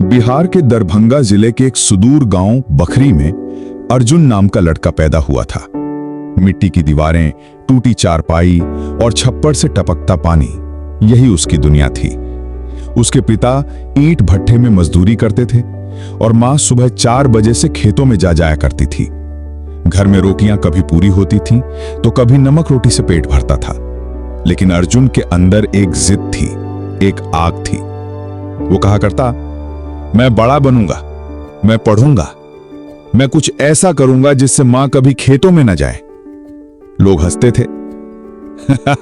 बिहार के दरभंगा जिले के एक सुदूर गांव बखरी में अर्जुन नाम का लड़का पैदा हुआ था। मिट्टी की दीवारें, टूटी चारपाई और छप्पर से टपकता पानी, यही उसकी दुनिया थी। उसके पिता ईंट भट्ठे में मजदूरी करते थे और मां सुबह 4 बजे से खेतों में जा जाया करती थी। घर में रोटियां कभी पूरी होती थीं तो कभी नमक रोटी से पेट भरता था। लेकिन अर्जुन के अंदर एक जिद थी, एक आग थी। वो कहा करता, मैं बड़ा बनूंगा, मैं पढ़ूंगा, मैं कुछ ऐसा करूंगा जिससे मां कभी खेतों में न जाए। लोग हंसते थे।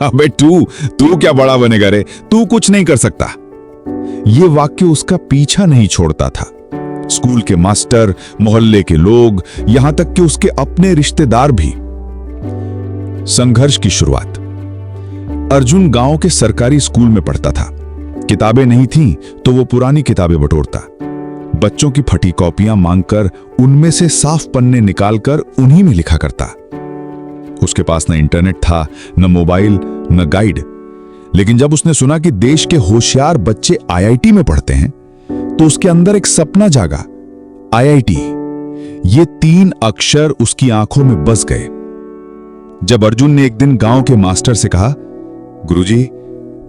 अबे तू क्या बड़ा बनेगा रे, तू कुछ नहीं कर सकता। ये वाक्य उसका पीछा नहीं छोड़ता था। स्कूल के मास्टर, मोहल्ले के लोग, यहां तक कि उसके अपने रिश्तेदार भी। संघर्ष की शुरुआत। अर्जुन गांव के सरकारी स्कूल में पढ़ता था। किताबें नहीं थीं तो वो पुरानी किताबें बटोरता, बच्चों की फटी कॉपियां मांगकर उनमें से साफ पन्ने निकालकर उन्हीं में लिखा करता। उसके पास न इंटरनेट था, न मोबाइल, न गाइड। लेकिन जब उसने सुना कि देश के होशियार बच्चे आईआईटी में पढ़ते हैं तो उसके अंदर एक सपना जागा। आईआईटी, ये 3 अक्षर उसकी आंखों में बस गए। जब अर्जुन ने एक दिन गांव के मास्टर से कहा, गुरुजी,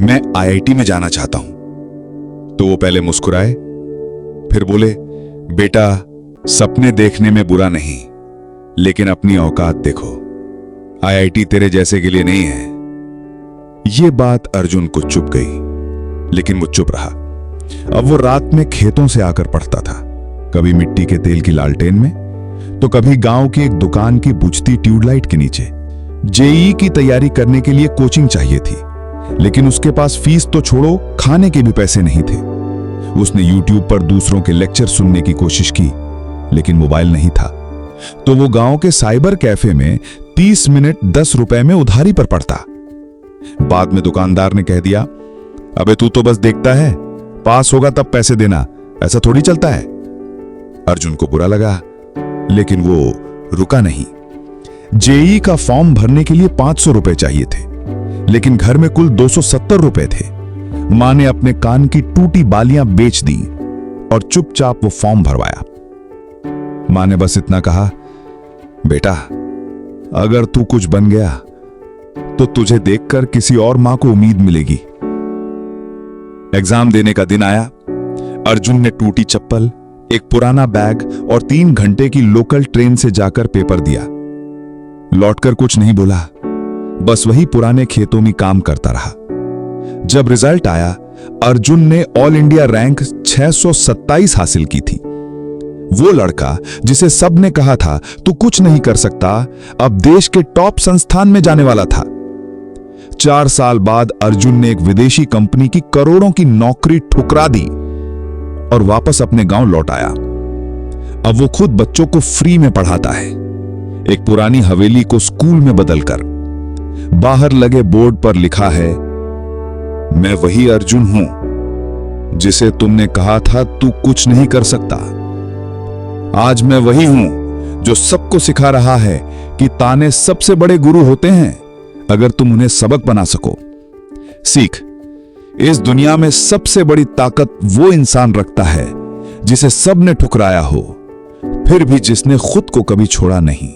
मैं आईआईटी में जाना चाहता हूं, तो वो पहले मुस्कुराए, फिर बोले, बेटा, सपने देखने में बुरा नहीं, लेकिन अपनी औकात देखो। आईआईटी तेरे जैसे के लिए नहीं है। ये बात अर्जुन को चुभ गई, लेकिन वो चुप रहा। अब वो रात में खेतों से आकर पढ़ता था, कभी मिट्टी के तेल की लालटेन में, तो कभी गांव की एक दुकान की बुझती ट्यूबलाइट के नीचे। जेईई की तैयारी करने के लिए कोचिंग चाहिए थी, लेकिन उसके पास फीस तो छोड़ो, खाने के भी पैसे नहीं थे। उसने यूट्यूब पर दूसरों के लेक्चर सुनने की कोशिश की, लेकिन मोबाइल नहीं था, तो वो गांव के साइबर कैफे में 30 मिनट 10 रुपए में उधारी पर पढ़ता। बाद में दुकानदार ने कह दिया, अबे तू तो बस देखता है, पास होगा तब पैसे देना, ऐसा थोड़ी चलता है। अर्जुन को बुरा लगा, लेकिन वो रुका नहीं। जेईई का फॉर्म भरने के लिए 500 रुपए चाहिए थे, लेकिन घर में कुल 270 रुपए थे। मां ने अपने कान की टूटी बालियां बेच दी और चुपचाप वो फॉर्म भरवाया। मां ने बस इतना कहा, बेटा, अगर तू कुछ बन गया तो तुझे देखकर किसी और मां को उम्मीद मिलेगी। एग्जाम देने का दिन आया। अर्जुन ने टूटी चप्पल, एक पुराना बैग और 3 घंटे की लोकल ट्रेन से जाकर पेपर दिया। लौटकर कुछ नहीं बोला, बस वही पुराने खेतों में काम करता रहा। जब रिजल्ट आया, अर्जुन ने ऑल इंडिया रैंक 627 हासिल की थी। वो लड़का जिसे सबने कहा था तू कुछ नहीं कर सकता, अब देश के टॉप संस्थान में जाने वाला था। 4 साल बाद अर्जुन ने एक विदेशी कंपनी की करोड़ों की नौकरी ठुकरा दी और वापस अपने गांव लौट आया। अब वो खुद बच्चों को फ्री में पढ़ाता है, एक पुरानी हवेली को स्कूल में बदलकर। बाहर लगे बोर्ड पर लिखा है, मैं वही अर्जुन हूं जिसे तुमने कहा था तू कुछ नहीं कर सकता। आज मैं वही हूं जो सबको सिखा रहा है कि ताने सबसे बड़े गुरु होते हैं अगर तुम उन्हें सबक बना सको। सीख, इस दुनिया में सबसे बड़ी ताकत वो इंसान रखता है जिसे सबने ठुकराया हो, फिर भी जिसने खुद को कभी छोड़ा नहीं।